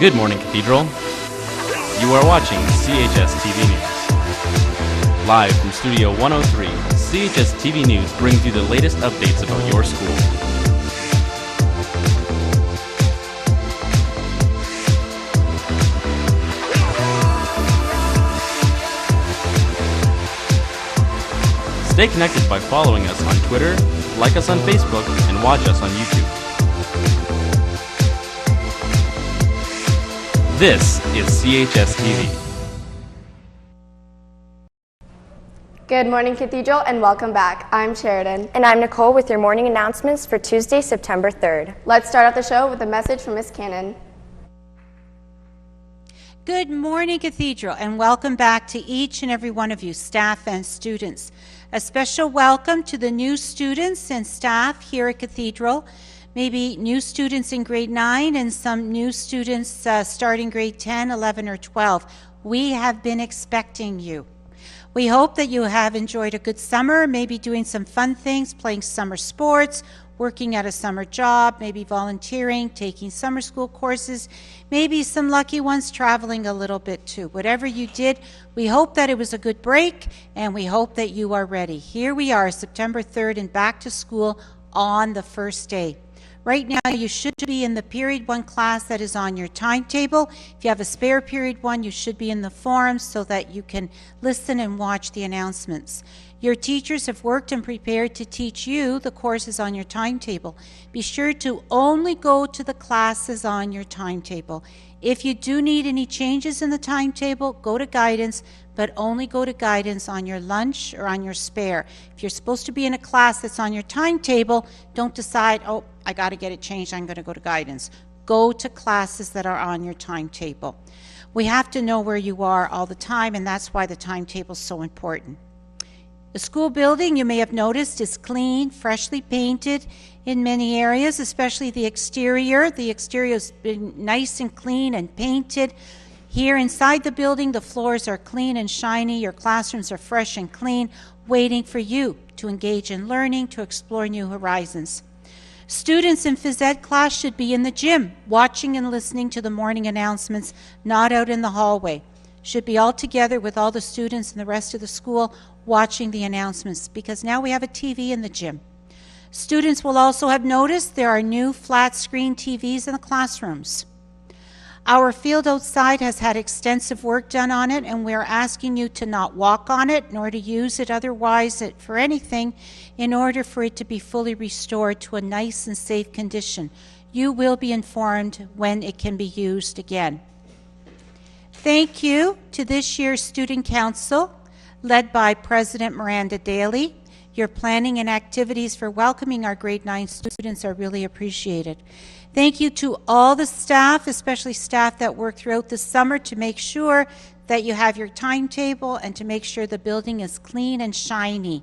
Good morning, Cathedral. You are watching CHSTV News. Live from Studio 103, CHSTV News brings you the latest updates about your school. Stay connected by following us on Twitter, like us on Facebook, and watch us on YouTube. This is CHSTV. Good morning, Cathedral, and welcome back. I'm Sheridan. And I'm Nicole with your morning announcements for Tuesday, September 3rd. Let's start out the show with a message from Miss Cannon. Good morning, Cathedral, and welcome back to each and every one of you, staff and students. A special welcome to the new students and staff here at Cathedral. Maybe new students in grade 9 and some new students starting grade 10, 11, or 12. We have been expecting you. We hope that you have enjoyed a good summer, maybe doing some fun things, playing summer sports, working at a summer job, maybe volunteering, taking summer school courses, maybe some lucky ones traveling a little bit too. Whatever you did, we hope that it was a good break, and we hope that you are ready. Here we are, September 3rd, and back to school on the first day. Right now, you should be in the Period 1 class that is on your timetable. If you have a spare Period 1, you should be in the forums so that you can listen and watch the announcements. Your teachers have worked and prepared to teach you the courses on your timetable. Be sure to only go to the classes on your timetable. If you do need any changes in the timetable, go to guidance, but only go to guidance on your lunch or on your spare. If you're supposed to be in a class that's on your timetable, don't decide, oh, I got to get it changed, I'm going to go to guidance. Go to classes that are on your timetable. We have to know where you are all the time, and that's why the timetable is so important. The school building, you may have noticed, is clean, freshly painted in many areas, especially the exterior. The exterior has been nice and clean and painted. Here inside the building, the floors are clean and shiny. Your classrooms are fresh and clean, waiting for you to engage in learning, to explore new horizons. Students in phys ed class should be in the gym, watching and listening to the morning announcements, not out in the hallway. Should be all together with all the students and the rest of the school watching the announcements, because now we have a TV in the gym. Students will also have noticed there are new flat screen TVs in the classrooms. Our field outside has had extensive work done on it, and we're asking you to not walk on it nor to use it otherwise for anything in order for it to be fully restored to a nice and safe condition. You will be informed when it can be used again. Thank you to this year's Student Council, led by President Miranda Daly. Your planning and activities for welcoming our grade 9 students are really appreciated. Thank you to all the staff, especially staff that work throughout the summer, to make sure that you have your timetable and to make sure the building is clean and shiny.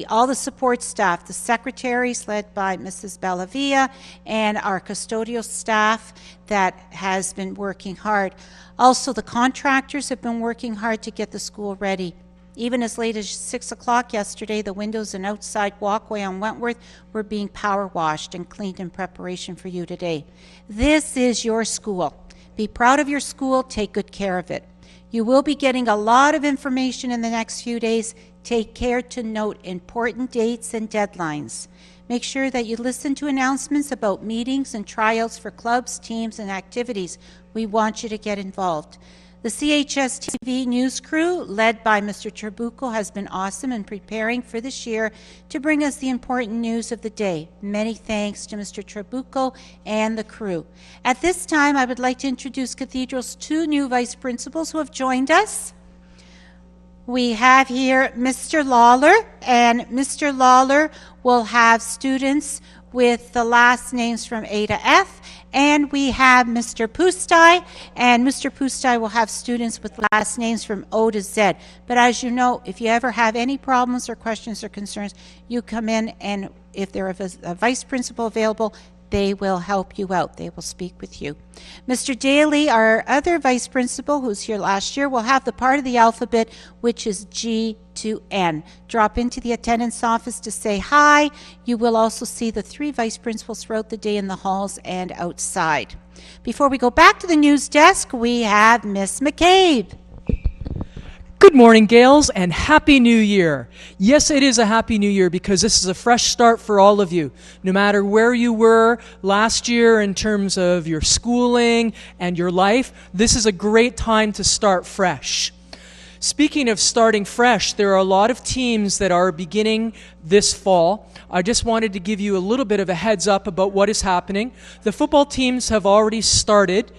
All the support staff, the secretaries led by Mrs. Bellavia, and our custodial staff that has been working hard. Also, the contractors have been working hard to get the school ready. Even as late as 6 o'clock yesterday, the windows and outside walkway on Wentworth were being power washed and cleaned in preparation for you today. This is your school. Be proud of your school. Take good care of it. You will be getting a lot of information in the next few days. Take care to note important dates and deadlines. Make sure that you listen to announcements about meetings and tryouts for clubs, teams, and activities. We want you to get involved. The CHSTV news crew, led by Mr. Trabucco, has been awesome in preparing for this year to bring us the important news of the day. Many thanks to Mr. Trabucco and the crew. At this time, I would like to introduce Cathedral's 2 new vice principals who have joined us. We have here Mr. Lawler, and Mr. Lawler will have students with the last names from A to F, and we have Mr. Pustai, and Mr. Pustai will have students with last names from O to Z. But as you know, if you ever have any problems or questions or concerns, you come in, and if there is a vice principal available, they will help you out. They will speak with you. Mr. Daly, our other vice principal who's here last year, will have the part of the alphabet which is G to N. Drop into the attendance office to say hi. You will also see the 3 vice principals throughout the day in the halls and outside. Before we go back to the news desk, we have Miss McCabe. Good morning, Gales, and Happy New Year. Yes, it is a Happy New Year because this is a fresh start for all of you. No matter where you were last year in terms of your schooling and your life, this is a great time to start fresh. Speaking of starting fresh, there are a lot of teams that are beginning this fall. I just wanted to give you a little bit of a heads up about what is happening. The football teams have already started.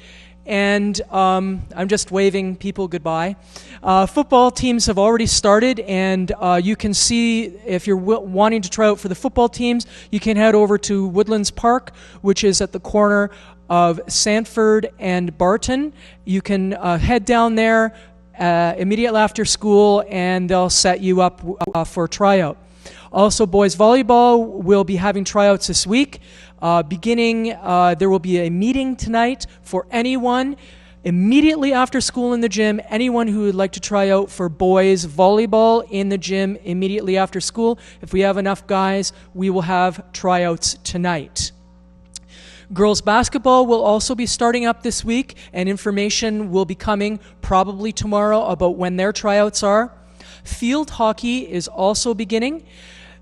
And I'm just waving people goodbye. Football teams have already started, and you can see if you're wanting to try out for the football teams, you can head over to Woodlands Park, which is at the corner of Sanford and Barton. You can head down there immediately after school, and they'll set you up for a tryout. Also, boys volleyball will be having tryouts this week. There will be a meeting tonight for anyone immediately after school in the gym. Anyone who would like to try out for boys volleyball in the gym immediately after school. If we have enough guys, we will have tryouts tonight. Girls basketball will also be starting up this week, and information will be coming probably tomorrow about when their tryouts are. Field hockey is also beginning.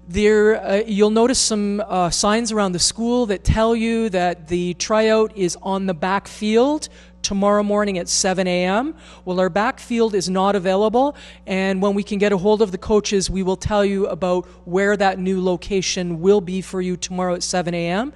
You'll notice some signs around the school that tell you that the tryout is on the back field tomorrow morning at 7 a.m. Well, our back field is not available, and when we can get a hold of the coaches, we will tell you about where that new location will be for you tomorrow at 7 a.m.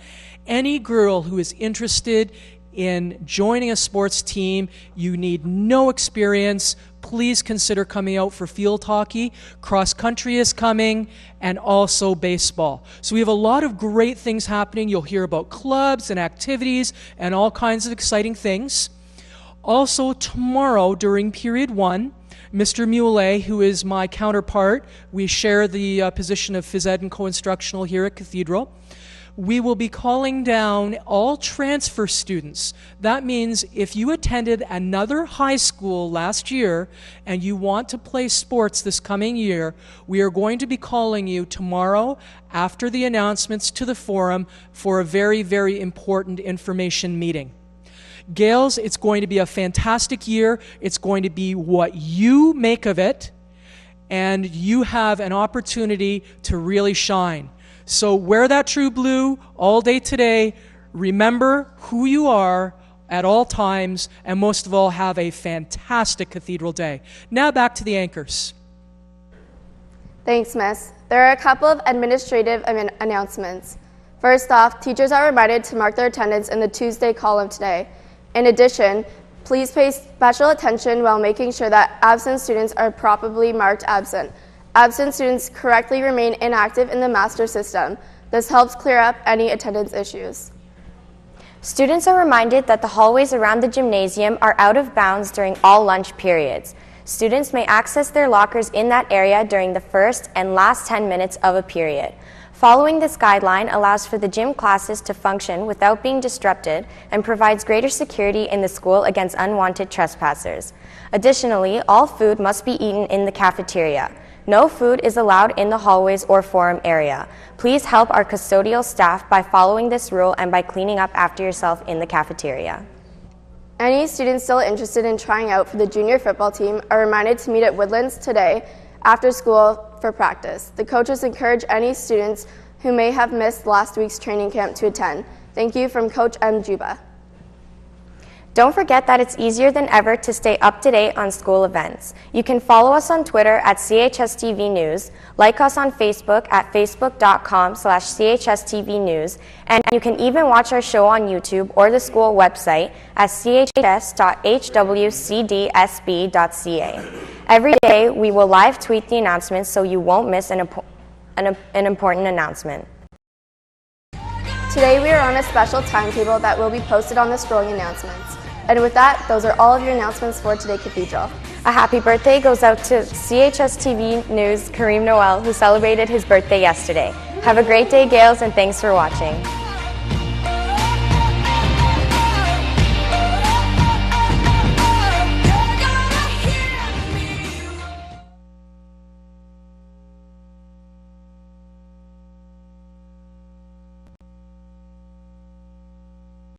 Any girl who is interested in joining a sports team, you need no experience. Please consider coming out for field hockey. Cross country is coming, and also baseball. So we have a lot of great things happening. You'll hear about clubs and activities and all kinds of exciting things. Also tomorrow during period 1, Mr. Muley, who is my counterpart, we share the position of phys ed and co-instructional here at Cathedral. We will be calling down all transfer students. That means if you attended another high school last year and you want to play sports this coming year, we are going to be calling you tomorrow after the announcements to the forum for a very, very important information meeting. Gales, it's going to be a fantastic year. It's going to be what you make of it, and you have an opportunity to really shine. So wear that true blue all day today. Remember who you are at all times, and most of all, have a fantastic Cathedral Day. Now back to the anchors. Thanks, Miss. There are a couple of administrative announcements. First off, teachers are reminded to mark their attendance in the Tuesday column today. In addition, please pay special attention while making sure that absent students are properly marked absent. Absent students correctly remain inactive in the master system. This helps clear up any attendance issues. Students are reminded that the hallways around the gymnasium are out of bounds during all lunch periods. Students may access their lockers in that area during the first and last 10 minutes of a period. Following this guideline allows for the gym classes to function without being disrupted and provides greater security in the school against unwanted trespassers. Additionally, all food must be eaten in the cafeteria. No food is allowed in the hallways or forum area. Please help our custodial staff by following this rule and by cleaning up after yourself in the cafeteria. Any students still interested in trying out for the junior football team are reminded to meet at Woodlands today after school for practice. The coaches encourage any students who may have missed last week's training camp to attend. Thank you from Coach M. Juba. Don't forget that it's easier than ever to stay up to date on school events. You can follow us on Twitter at CHSTV News, like us on Facebook at facebook.com/CHSTV News, and you can even watch our show on YouTube or the school website at chs.hwcdsb.ca. Every day we will live tweet the announcements so you won't miss an important announcement. Today we are on a special timetable that will be posted on the scrolling announcements. And with that, those are all of your announcements for today, Cathedral. A happy birthday goes out to CHSTV News' Kareem Noel, who celebrated his birthday yesterday. Have a great day, Gales, and thanks for watching.